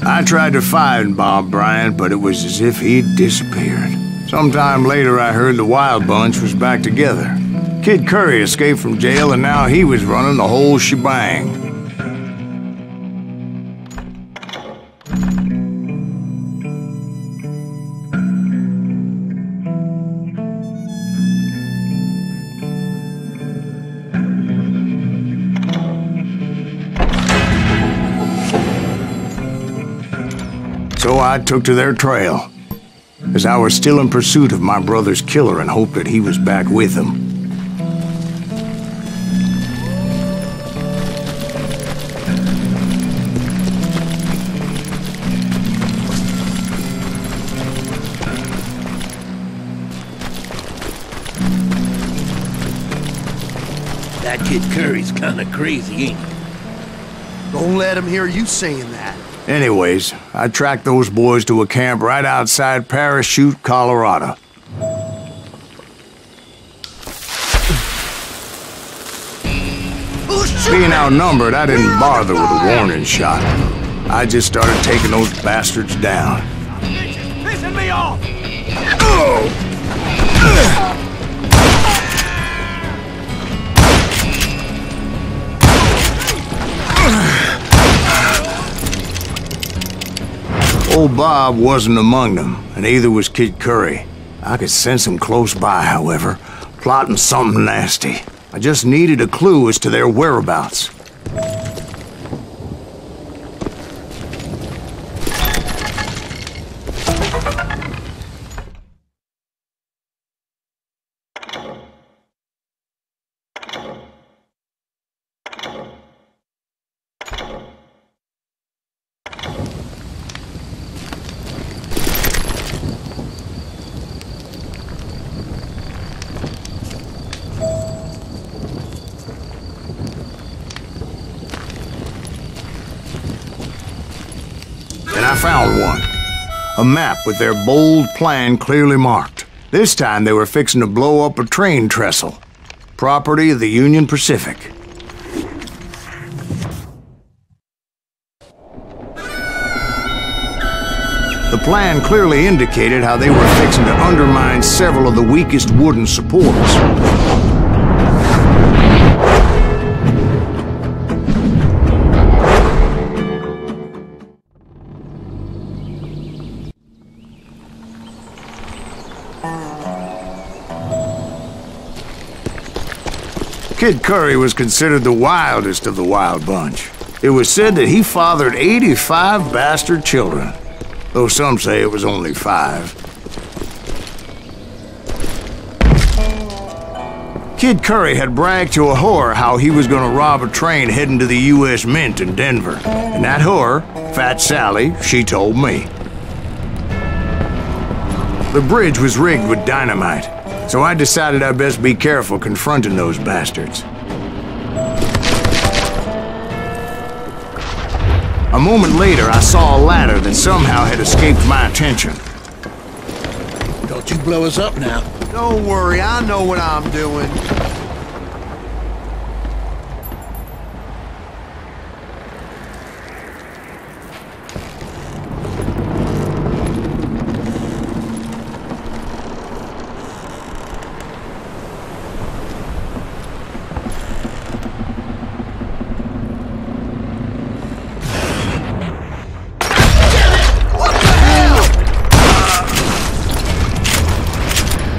I tried to find Bob Bryant, but it was as if he'd disappeared. Sometime later, I heard the Wild Bunch was back together. Kid Curry escaped from jail, and now he was running the whole shebang. So I took to their trail, as I was still in pursuit of my brother's killer and hoped that he was back with him. That kid Curry's kinda crazy, ain't he? Don't let him hear you saying that. Anyways, I tracked those boys to a camp right outside Parachute, Colorado. Being outnumbered, I didn't bother with a warning shot. I just started taking those bastards down. Pissing me off! Old Bob wasn't among them, and neither was Kid Curry. I could sense him close by, however, plotting something nasty. I just needed a clue as to their whereabouts. I found one. A map with their bold plan clearly marked. This time they were fixing to blow up a train trestle. Property of the Union Pacific. The plan clearly indicated how they were fixing to undermine several of the weakest wooden supports. Kid Curry was considered the wildest of the Wild Bunch. It was said that he fathered 85 bastard children, though some say it was only 5. Kid Curry had bragged to a whore how he was going to rob a train heading to the U.S. Mint in Denver. And that whore, Fat Sally, she told me. The bridge was rigged with dynamite, so I decided I'd best be careful confronting those bastards. A moment later, I saw a ladder that somehow had escaped my attention. Don't you blow us up now. Don't worry, I know what I'm doing.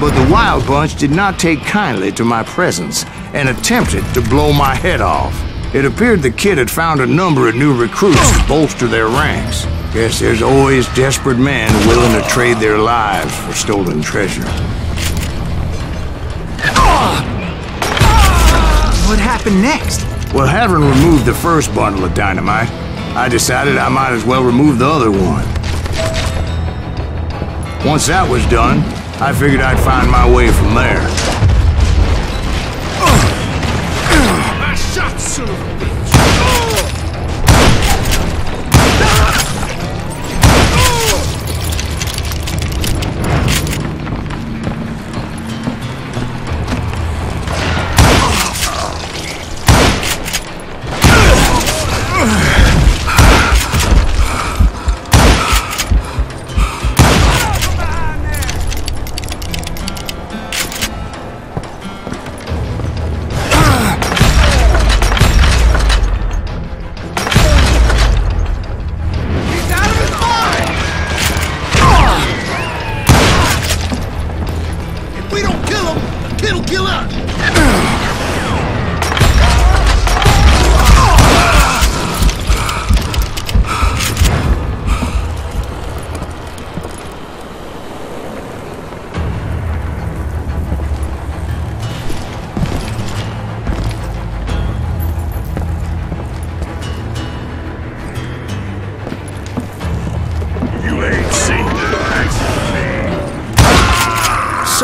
But the Wild Bunch did not take kindly to my presence and attempted to blow my head off. It appeared the kid had found a number of new recruits to bolster their ranks. Guess there's always desperate men willing to trade their lives for stolen treasure. What happened next? Well, having removed the first bundle of dynamite, I decided I might as well remove the other one. Once that was done, I figured I'd find my way from there. I shot son of a bitch!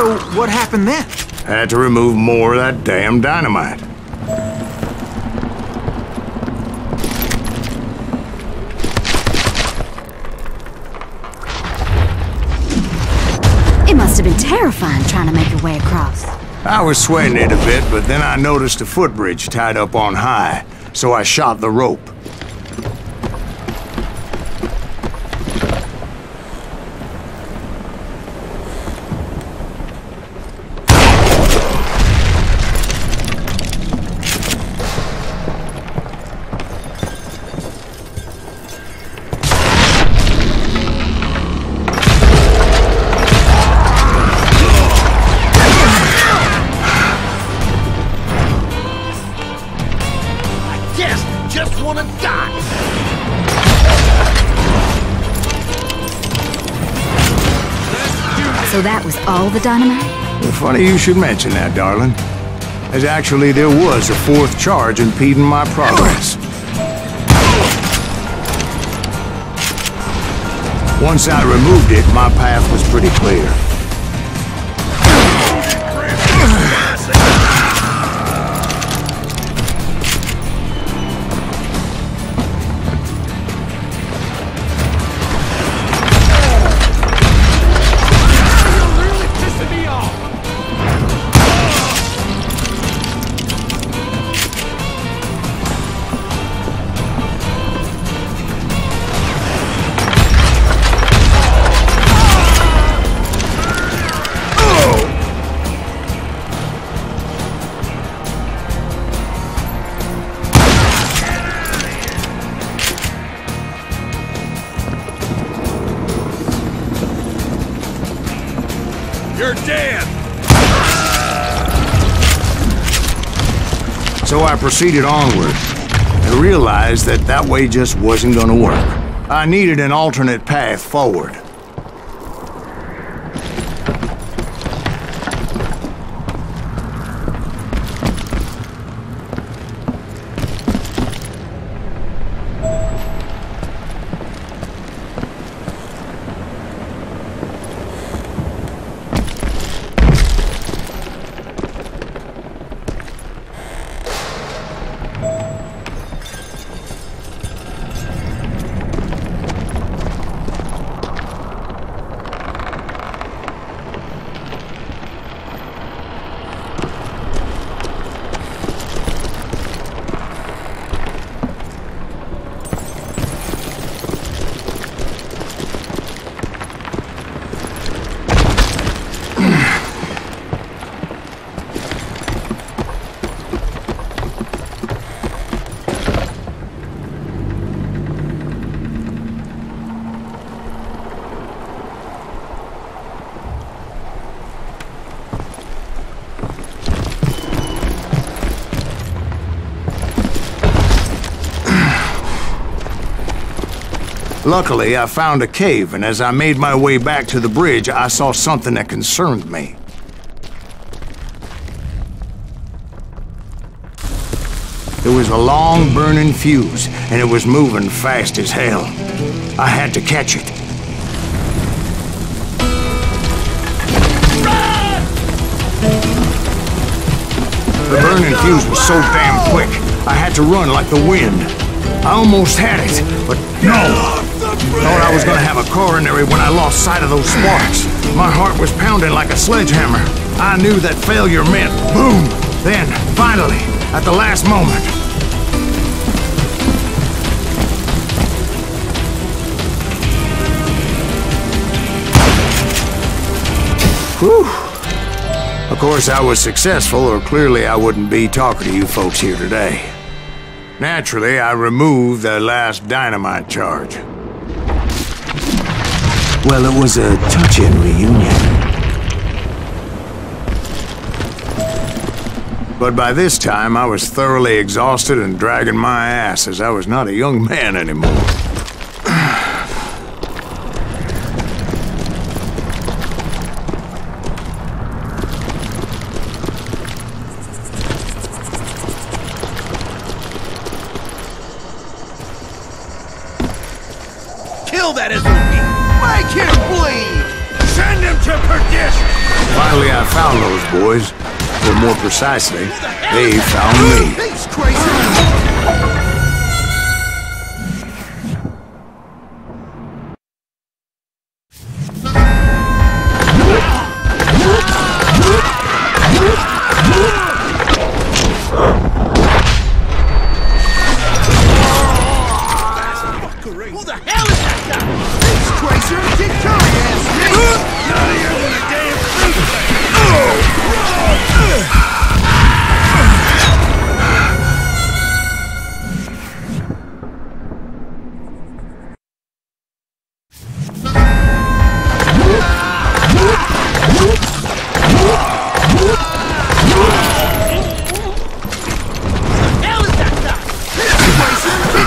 So what happened then? Had to remove more of that damn dynamite. It must have been terrifying trying to make your way across. I was sweating it a bit, but then I noticed a footbridge tied up on high, so I shot the rope. Just wanna die. So that was all the dynamite? Well, funny you should mention that, darling. As actually there was a fourth charge impeding my progress. Once I removed it, my path was pretty clear. You're dead! So I proceeded onward and realized that that way just wasn't gonna work. I needed an alternate path forward. Luckily, I found a cave, and as I made my way back to the bridge, I saw something that concerned me. It was a long burning fuse, and it was moving fast as hell. I had to catch it. The burning fuse was so damn quick, I had to run like the wind. I almost had it, but no! Thought I was gonna have a coronary when I lost sight of those sparks. My heart was pounding like a sledgehammer. I knew that failure meant boom! Then, finally, at the last moment. Whew! Of course, I was successful, or clearly I wouldn't be talking to you folks here today. Naturally, I removed the last dynamite charge. Well, it was a touching reunion. But by this time, I was thoroughly exhausted and dragging my ass as I was not a young man anymore. Kill that SOB! Make him bleed! Send him to perdition! Finally, I found those boys. Or more precisely, they found me. He's crazy! Who the hell is that guy? He's crazy! Get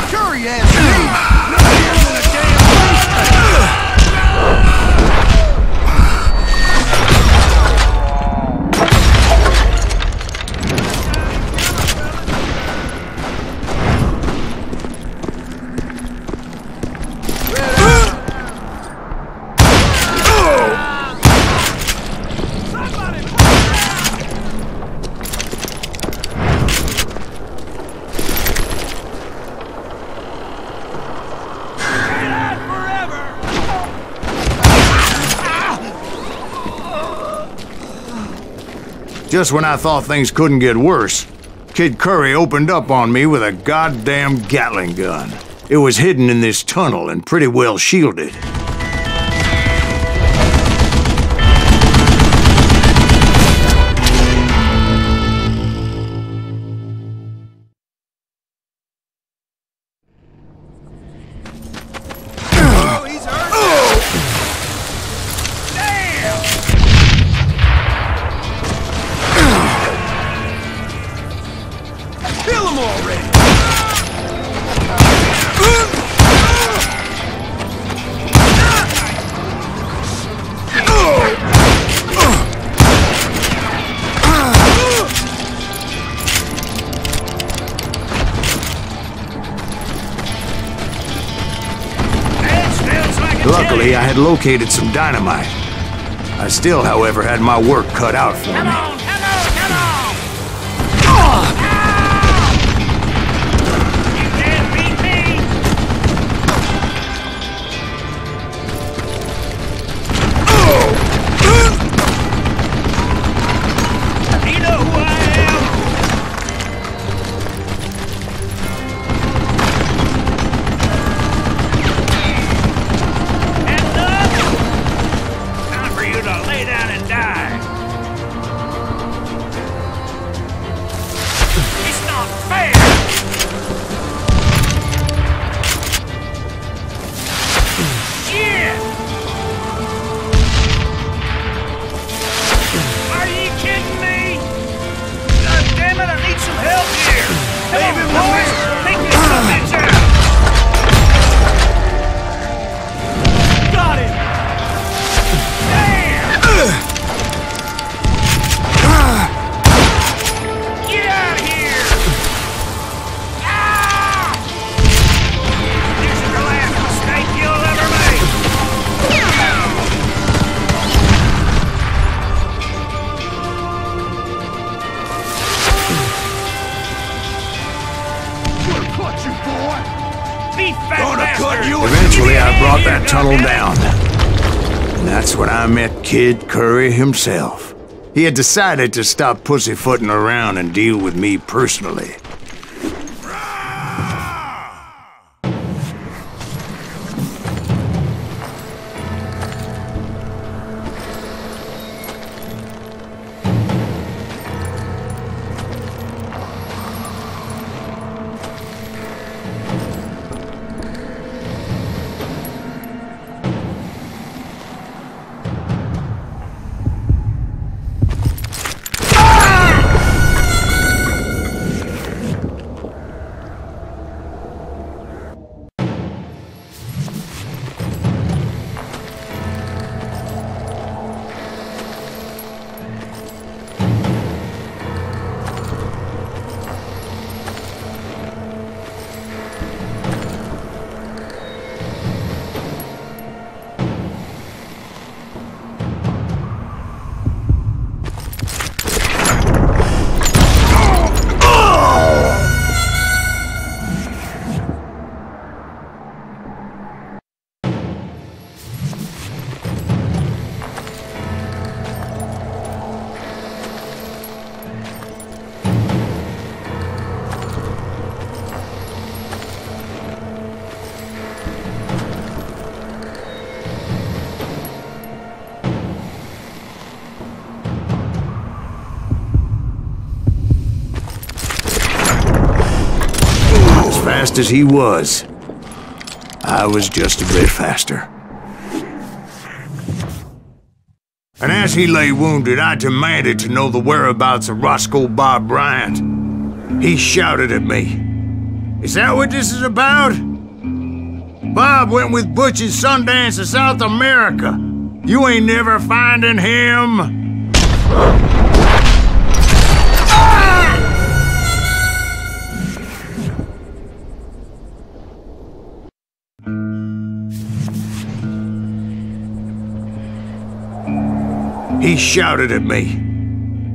Curry, ass nigga! Nuttier than a damn fruit thing. Just when I thought things couldn't get worse, Kid Curry opened up on me with a goddamn Gatling gun. It was hidden in this tunnel and pretty well shielded. Luckily, I had located some dynamite. I still, however, had my work cut out for me. Come on! You can't beat me! You know who I am? Heads up! Time for you to lay down and die. It's not fair! Shit! Are you kidding me? God damn it, I need some help here! Come on, boys! Take this bitch out! Got him! Damn! Get out of here! Ah! This is the last mistake you'll ever make! Gonna cut you, boy! Be fat bastard! Eventually, I brought that tunnel down. And that's when I met Kid Curry himself. He had decided to stop pussyfooting around and deal with me personally. fast as he was. I was just a bit faster. And as he lay wounded, I demanded to know the whereabouts of Roscoe Bob Bryant. He shouted at me. Is that what this is about? Bob went with Butch and Sundance to South America. You ain't never finding him. He shouted at me.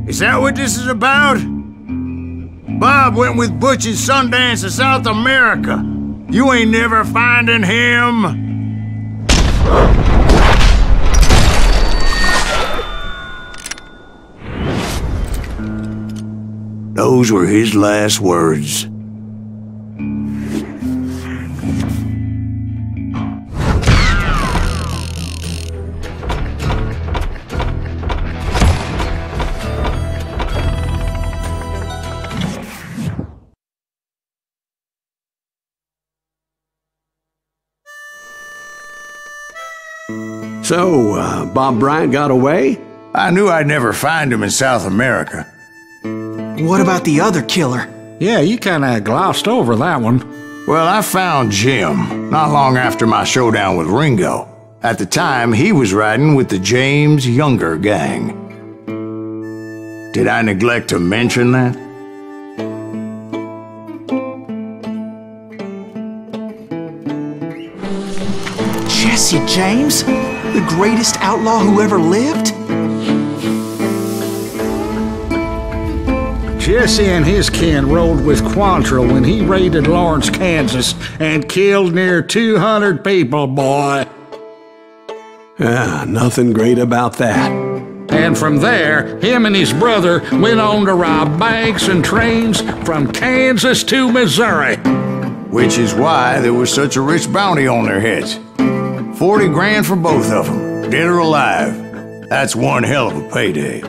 Is that what this is about? Bob went with Butch and Sundance to South America. You ain't never finding him. Those were his last words. So, Bob Bryant got away? I knew I'd never find him in South America. What about the other killer? Yeah, you kinda glossed over that one. Well, I found Jim not long after my showdown with Ringo. At the time, he was riding with the James Younger gang. Did I neglect to mention that? Jesse James? The greatest outlaw who ever lived? Jesse and his kin rode with Quantrill when he raided Lawrence, Kansas, and killed near 200 people, boy. Nothing great about that. And from there, him and his brother went on to rob banks and trains from Kansas to Missouri. Which is why there was such a rich bounty on their heads. 40 grand for both of them, dead or alive. That's one hell of a payday.